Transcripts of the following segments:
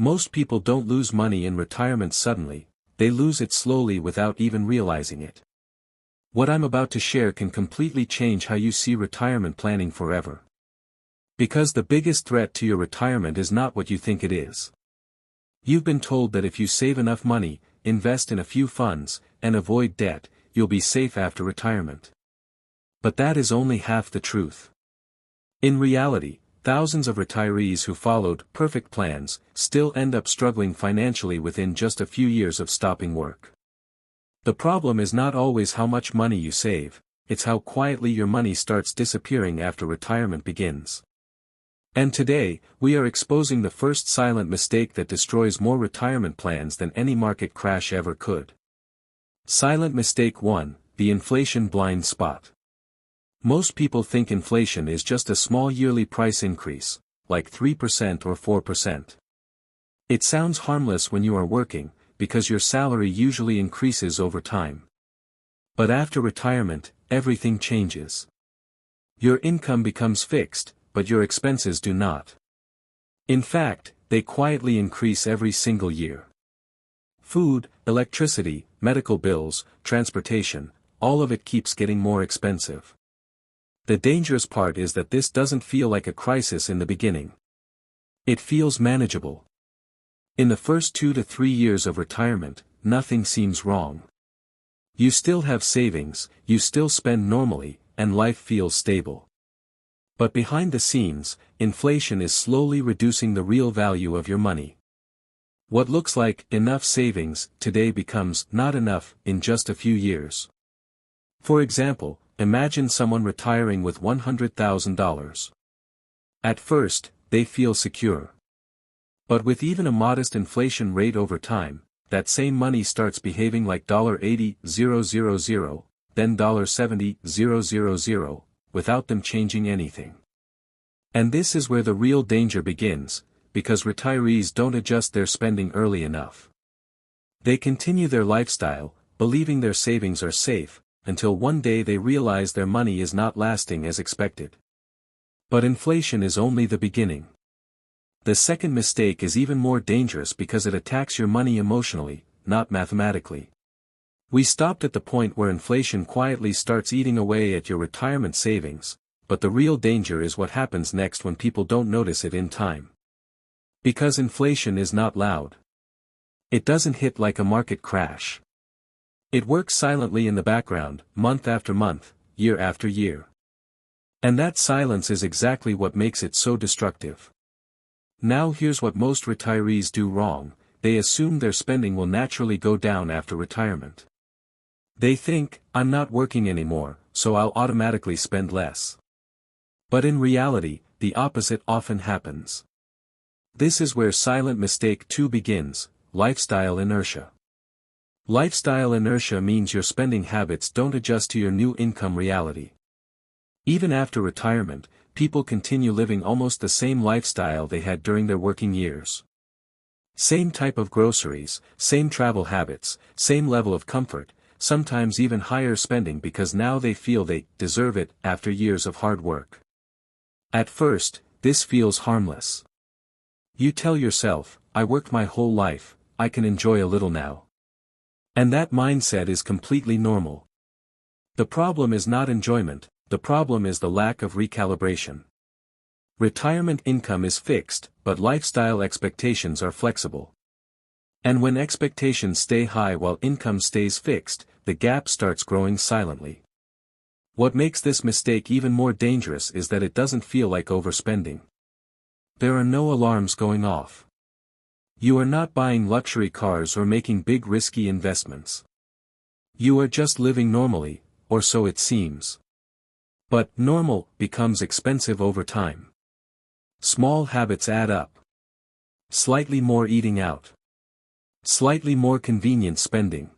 Most people don't lose money in retirement suddenly, they lose it slowly without even realizing it. What I'm about to share can completely change how you see retirement planning forever. Because the biggest threat to your retirement is not what you think it is. You've been told that if you save enough money, invest in a few funds, and avoid debt, you'll be safe after retirement. But that is only half the truth. In reality, thousands of retirees who followed perfect plans still end up struggling financially within just a few years of stopping work. The problem is not always how much money you save, it's how quietly your money starts disappearing after retirement begins. And today, we are exposing the first silent mistake that destroys more retirement plans than any market crash ever could. Silent mistake 1, the inflation blind spot. Most people think inflation is just a small yearly price increase, like 3% or 4%. It sounds harmless when you are working, because your salary usually increases over time. But after retirement, everything changes. Your income becomes fixed, but your expenses do not. In fact, they quietly increase every single year. Food, electricity, medical bills, transportation, all of it keeps getting more expensive. The dangerous part is that this doesn't feel like a crisis in the beginning. It feels manageable. In the first 2 to 3 years of retirement, nothing seems wrong. You still have savings, you still spend normally, and life feels stable. But behind the scenes, inflation is slowly reducing the real value of your money. What looks like enough savings today becomes not enough in just a few years. For example, imagine someone retiring with $100,000. At first, they feel secure. But with even a modest inflation rate over time, that same money starts behaving like $80,000, then $70,000, without them changing anything. And this is where the real danger begins, because retirees don't adjust their spending early enough. They continue their lifestyle, believing their savings are safe, until one day they realize their money is not lasting as expected. But inflation is only the beginning. The second mistake is even more dangerous because it attacks your money emotionally, not mathematically. We stopped at the point where inflation quietly starts eating away at your retirement savings, but the real danger is what happens next when people don't notice it in time. Because inflation is not loud. It doesn't hit like a market crash. It works silently in the background, month after month, year after year. And that silence is exactly what makes it so destructive. Now here's what most retirees do wrong: they assume their spending will naturally go down after retirement. They think, I'm not working anymore, so I'll automatically spend less. But in reality, the opposite often happens. This is where silent mistake 2 begins: lifestyle inertia. Lifestyle inertia means your spending habits don't adjust to your new income reality. Even after retirement, people continue living almost the same lifestyle they had during their working years. Same type of groceries, same travel habits, same level of comfort, sometimes even higher spending because now they feel they deserve it after years of hard work. At first, this feels harmless. You tell yourself, I worked my whole life, I can enjoy a little now. And that mindset is completely normal. The problem is not enjoyment, the problem is the lack of recalibration. Retirement income is fixed, but lifestyle expectations are flexible. And when expectations stay high while income stays fixed, the gap starts growing silently. What makes this mistake even more dangerous is that it doesn't feel like overspending. There are no alarms going off. You are not buying luxury cars or making big risky investments. You are just living normally, or so it seems. But normal becomes expensive over time. Small habits add up. Slightly more eating out. Slightly more convenient spending.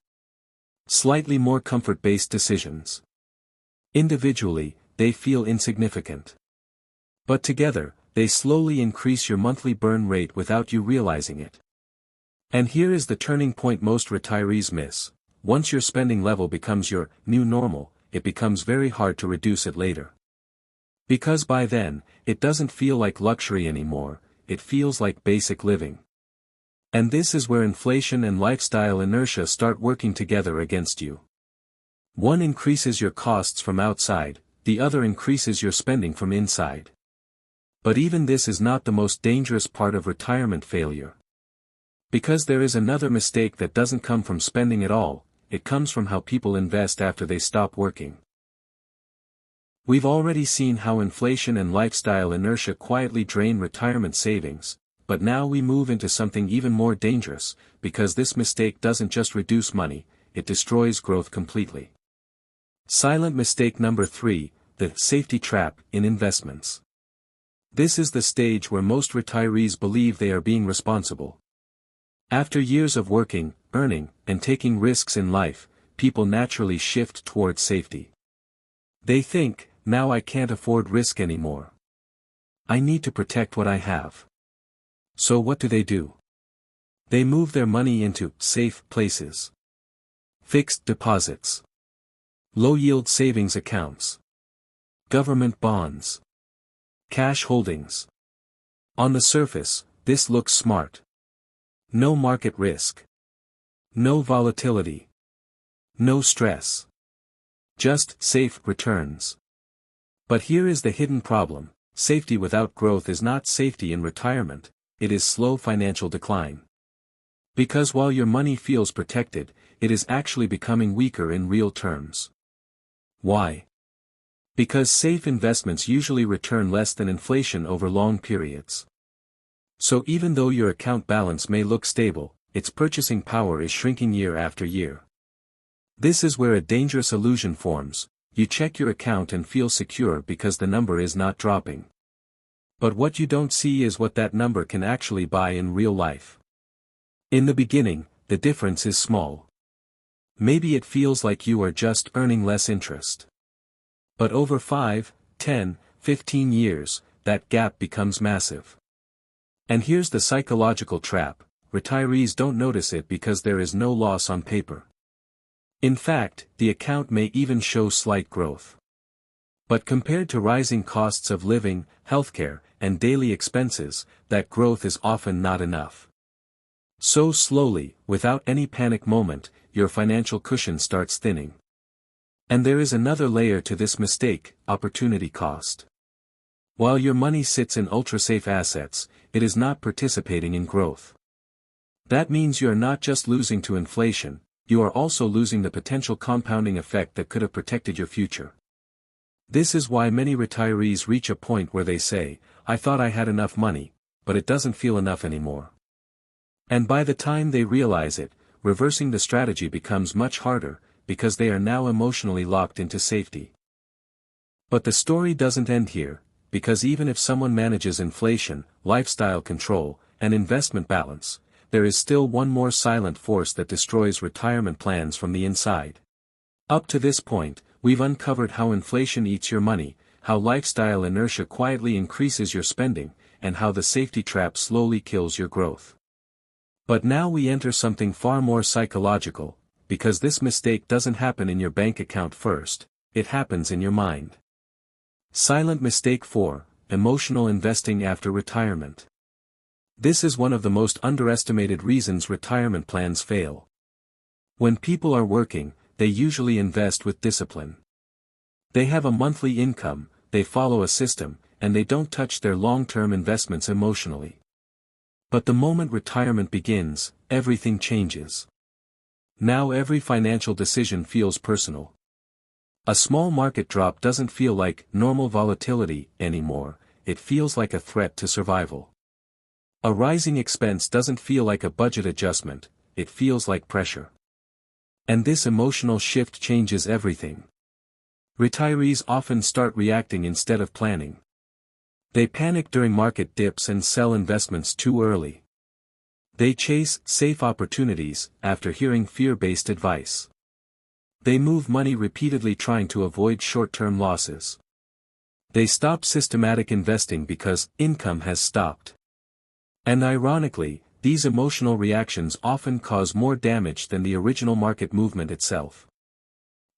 Slightly more comfort-based decisions. Individually, they feel insignificant. But together, they slowly increase your monthly burn rate without you realizing it. And here is the turning point most retirees miss: once your spending level becomes your new normal, it becomes very hard to reduce it later. Because by then, it doesn't feel like luxury anymore, it feels like basic living. And this is where inflation and lifestyle inertia start working together against you. One increases your costs from outside, the other increases your spending from inside. But even this is not the most dangerous part of retirement failure. Because there is another mistake that doesn't come from spending at all, it comes from how people invest after they stop working. We've already seen how inflation and lifestyle inertia quietly drain retirement savings, but now we move into something even more dangerous, because this mistake doesn't just reduce money, it destroys growth completely. Silent mistake number 3, the safety trap in investments. This is the stage where most retirees believe they are being responsible. After years of working, earning, and taking risks in life, people naturally shift towards safety. They think, now I can't afford risk anymore. I need to protect what I have. So what do? They move their money into safe places. Fixed deposits. Low-yield savings accounts. Government bonds. Cash holdings. On the surface, this looks smart. No market risk. No volatility. No stress. Just safe returns. But here is the hidden problem: safety without growth is not safety in retirement, it is slow financial decline. Because while your money feels protected, it is actually becoming weaker in real terms. Why? Because safe investments usually return less than inflation over long periods. So even though your account balance may look stable, its purchasing power is shrinking year after year. This is where a dangerous illusion forms: you check your account and feel secure because the number is not dropping. But what you don't see is what that number can actually buy in real life. In the beginning, the difference is small. Maybe it feels like you are just earning less interest. But over 5, 10, 15 years, that gap becomes massive. And here's the psychological trap: retirees don't notice it because there is no loss on paper. In fact, the account may even show slight growth. But compared to rising costs of living, healthcare, and daily expenses, that growth is often not enough. So slowly, without any panic moment, your financial cushion starts thinning. And there is another layer to this mistake: opportunity cost. While your money sits in ultra-safe assets, it is not participating in growth. That means you are not just losing to inflation, you are also losing the potential compounding effect that could have protected your future. This is why many retirees reach a point where they say, I thought I had enough money, but it doesn't feel enough anymore. And by the time they realize it, reversing the strategy becomes much harder, because they are now emotionally locked into safety. But the story doesn't end here, because even if someone manages inflation, lifestyle control, and investment balance, there is still one more silent force that destroys retirement plans from the inside. Up to this point, we've uncovered how inflation eats your money, how lifestyle inertia quietly increases your spending, and how the safety trap slowly kills your growth. But now we enter something far more psychological, because this mistake doesn't happen in your bank account first, it happens in your mind. Silent mistake 4, emotional investing after retirement. This is one of the most underestimated reasons retirement plans fail. When people are working, they usually invest with discipline. They have a monthly income, they follow a system, and they don't touch their long-term investments emotionally. But the moment retirement begins, everything changes. Now every financial decision feels personal. A small market drop doesn't feel like normal volatility anymore, it feels like a threat to survival. A rising expense doesn't feel like a budget adjustment, it feels like pressure. And this emotional shift changes everything. Retirees often start reacting instead of planning. They panic during market dips and sell investments too early. They chase safe opportunities after hearing fear-based advice. They move money repeatedly trying to avoid short-term losses. They stop systematic investing because income has stopped. And ironically, these emotional reactions often cause more damage than the original market movement itself.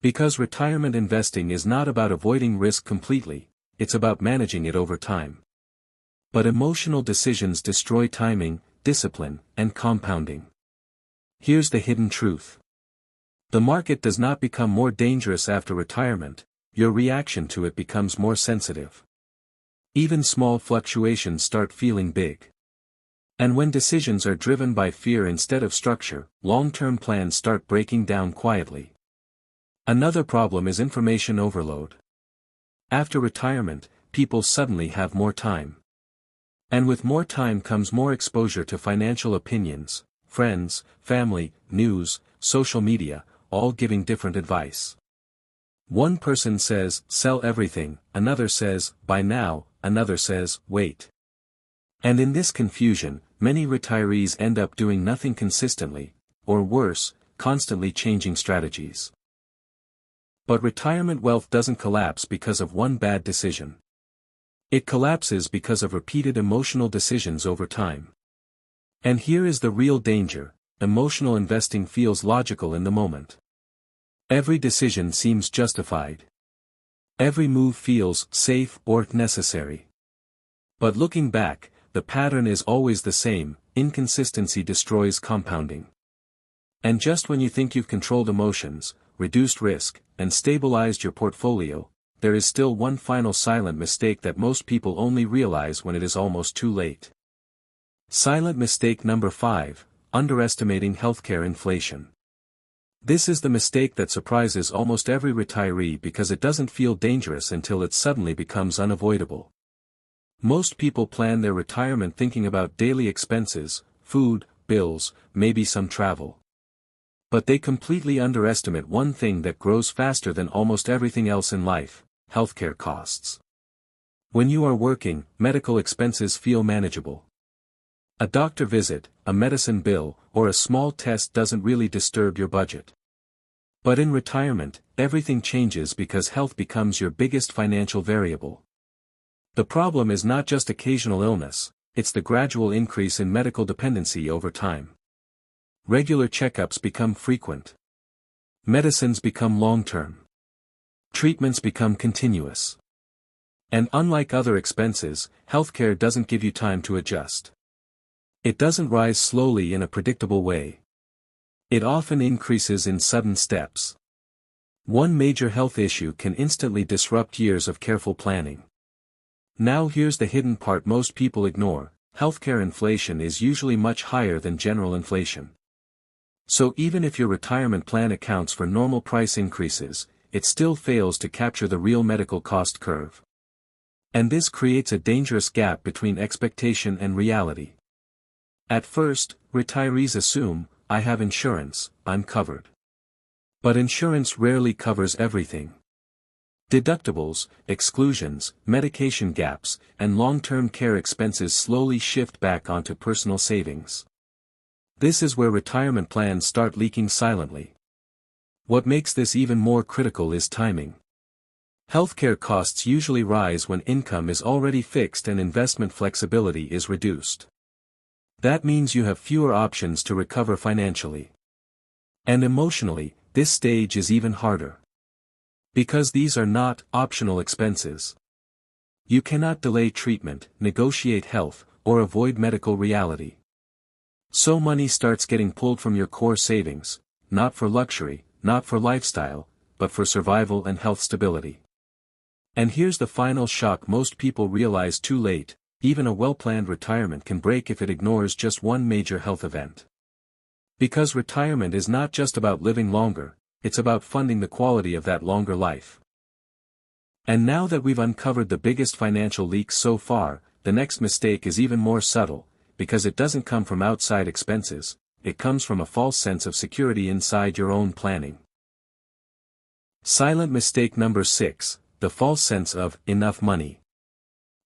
Because retirement investing is not about avoiding risk completely, it's about managing it over time. But emotional decisions destroy timing, discipline, and compounding. Here's the hidden truth. The market does not become more dangerous after retirement, your reaction to it becomes more sensitive. Even small fluctuations start feeling big. And when decisions are driven by fear instead of structure, long-term plans start breaking down quietly. Another problem is information overload. After retirement, people suddenly have more time. And with more time comes more exposure to financial opinions, friends, family, news, social media, all giving different advice. One person says, sell everything, another says, buy now, another says, wait. And in this confusion, many retirees end up doing nothing consistently, or worse, constantly changing strategies. But retirement wealth doesn't collapse because of one bad decision. It collapses because of repeated emotional decisions over time. And here is the real danger: emotional investing feels logical in the moment. Every decision seems justified. Every move feels safe or necessary. But looking back, the pattern is always the same: inconsistency destroys compounding. And just when you think you've controlled emotions, reduced risk, and stabilized your portfolio, there is still one final silent mistake that most people only realize when it is almost too late. Silent mistake number 5: underestimating healthcare inflation. This is the mistake that surprises almost every retiree because it doesn't feel dangerous until it suddenly becomes unavoidable. Most people plan their retirement thinking about daily expenses, food, bills, maybe some travel. But they completely underestimate one thing that grows faster than almost everything else in life: healthcare costs. When you are working, medical expenses feel manageable. A doctor visit, a medicine bill, or a small test doesn't really disturb your budget. But in retirement, everything changes because health becomes your biggest financial variable. The problem is not just occasional illness, it's the gradual increase in medical dependency over time. Regular checkups become frequent. Medicines become long-term. Treatments become continuous. And unlike other expenses, healthcare doesn't give you time to adjust. It doesn't rise slowly in a predictable way. It often increases in sudden steps. One major health issue can instantly disrupt years of careful planning. Now here's the hidden part most people ignore: healthcare inflation is usually much higher than general inflation. So even if your retirement plan accounts for normal price increases, it still fails to capture the real medical cost curve. And this creates a dangerous gap between expectation and reality. At first, retirees assume, I have insurance, I'm covered. But insurance rarely covers everything. Deductibles, exclusions, medication gaps, and long-term care expenses slowly shift back onto personal savings. This is where retirement plans start leaking silently. What makes this even more critical is timing. Healthcare costs usually rise when income is already fixed and investment flexibility is reduced. That means you have fewer options to recover financially. And emotionally, this stage is even harder. Because these are not optional expenses. You cannot delay treatment, negotiate health, or avoid medical reality. So money starts getting pulled from your core savings, not for luxury, not for lifestyle, but for survival and health stability. And here's the final shock most people realize too late: even a well-planned retirement can break if it ignores just one major health event. Because retirement is not just about living longer, it's about funding the quality of that longer life. And now that we've uncovered the biggest financial leaks so far, the next mistake is even more subtle, because it doesn't come from outside expenses, it comes from a false sense of security inside your own planning. Silent mistake number 6, the false sense of enough money.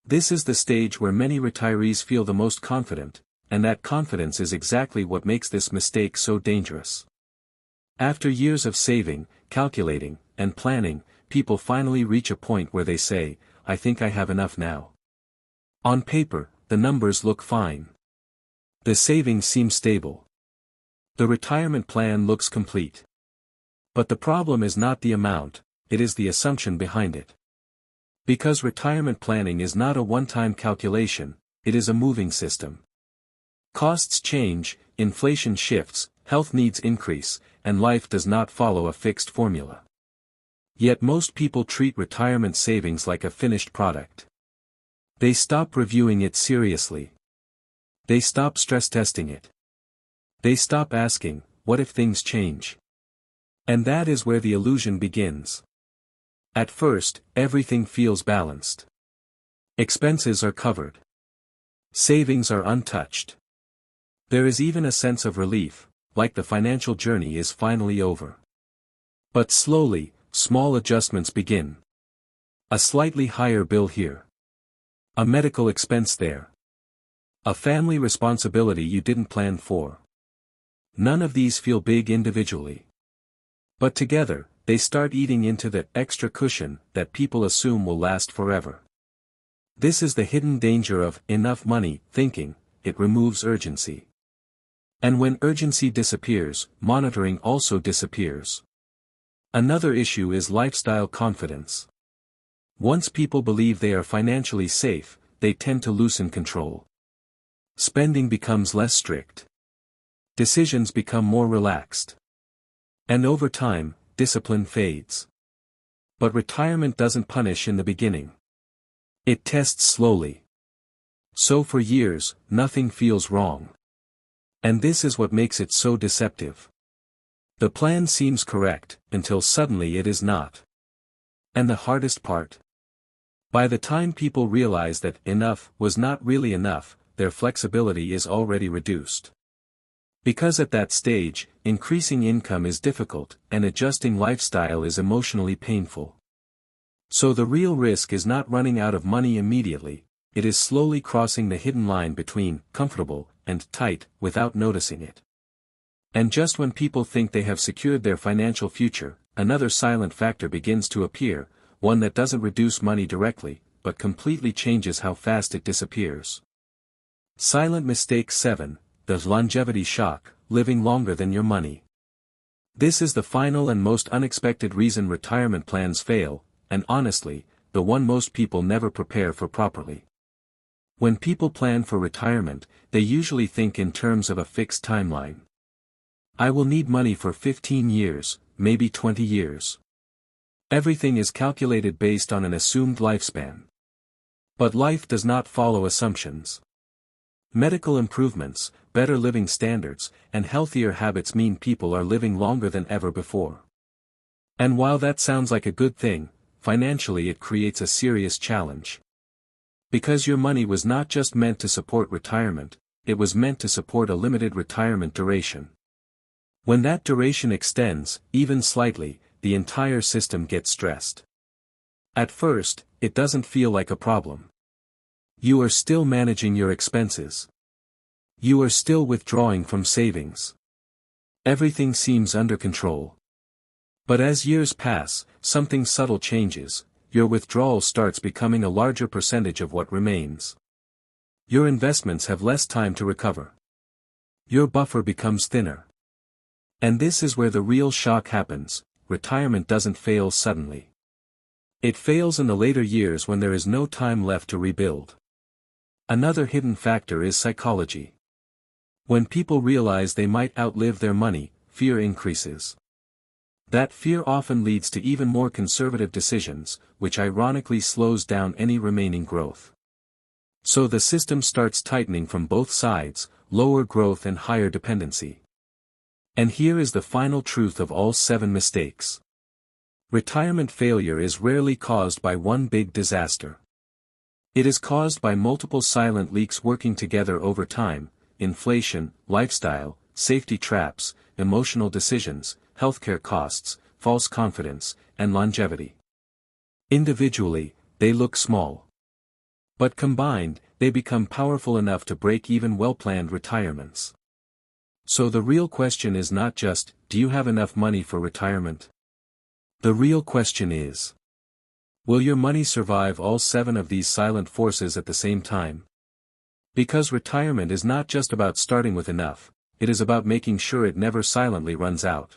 This is the stage where many retirees feel the most confident, and that confidence is exactly what makes this mistake so dangerous. After years of saving, calculating, and planning, people finally reach a point where they say, I think I have enough now. On paper, the numbers look fine. The savings seem stable. The retirement plan looks complete. But the problem is not the amount, it is the assumption behind it. Because retirement planning is not a one-time calculation, it is a moving system. Costs change, inflation shifts, health needs increase, and life does not follow a fixed formula. Yet most people treat retirement savings like a finished product. They stop reviewing it seriously. They stop stress testing it. They stop asking, what if things change? And that is where the illusion begins. At first, everything feels balanced. Expenses are covered. Savings are untouched. There is even a sense of relief, like the financial journey is finally over. But slowly, small adjustments begin. A slightly higher bill here. A medical expense there. A family responsibility you didn't plan for. None of these feel big individually. But together, they start eating into that extra cushion that people assume will last forever. This is the hidden danger of enough money thinking. It removes urgency. And when urgency disappears, monitoring also disappears. Another issue is lifestyle confidence. Once people believe they are financially safe, they tend to loosen control. Spending becomes less strict. Decisions become more relaxed. And over time, discipline fades. But retirement doesn't punish in the beginning. It tests slowly. So for years, nothing feels wrong. And this is what makes it so deceptive. The plan seems correct, until suddenly it is not. And the hardest part? By the time people realize that enough was not really enough, their flexibility is already reduced. Because at that stage, increasing income is difficult, and adjusting lifestyle is emotionally painful. So the real risk is not running out of money immediately, it is slowly crossing the hidden line between comfortable and tight without noticing it. And just when people think they have secured their financial future, another silent factor begins to appear, one that doesn't reduce money directly, but completely changes how fast it disappears. Silent mistake 7, the longevity shock, living longer than your money. This is the final and most unexpected reason retirement plans fail, and honestly, the one most people never prepare for properly. When people plan for retirement, they usually think in terms of a fixed timeline. I will need money for 15 years, maybe 20 years. Everything is calculated based on an assumed lifespan. But life does not follow assumptions. Medical improvements, better living standards, and healthier habits mean people are living longer than ever before. And while that sounds like a good thing, financially it creates a serious challenge. Because your money was not just meant to support retirement, it was meant to support a limited retirement duration. When that duration extends, even slightly, the entire system gets stressed. At first, it doesn't feel like a problem. You are still managing your expenses. You are still withdrawing from savings. Everything seems under control. But as years pass, something subtle changes. Your withdrawal starts becoming a larger percentage of what remains. Your investments have less time to recover. Your buffer becomes thinner. And this is where the real shock happens. Retirement doesn't fail suddenly. It fails in the later years when there is no time left to rebuild. Another hidden factor is psychology. When people realize they might outlive their money, fear increases. That fear often leads to even more conservative decisions, which ironically slows down any remaining growth. So the system starts tightening from both sides, lower growth and higher dependency. And here is the final truth of all 7 mistakes. Retirement failure is rarely caused by one big disaster. It is caused by multiple silent leaks working together over time: inflation, lifestyle, safety traps, emotional decisions, healthcare costs, false confidence, and longevity. Individually, they look small. But combined, they become powerful enough to break even well-planned retirements. So the real question is not just, do you have enough money for retirement? The real question is, will your money survive all 7 of these silent forces at the same time? Because retirement is not just about starting with enough, it is about making sure it never silently runs out.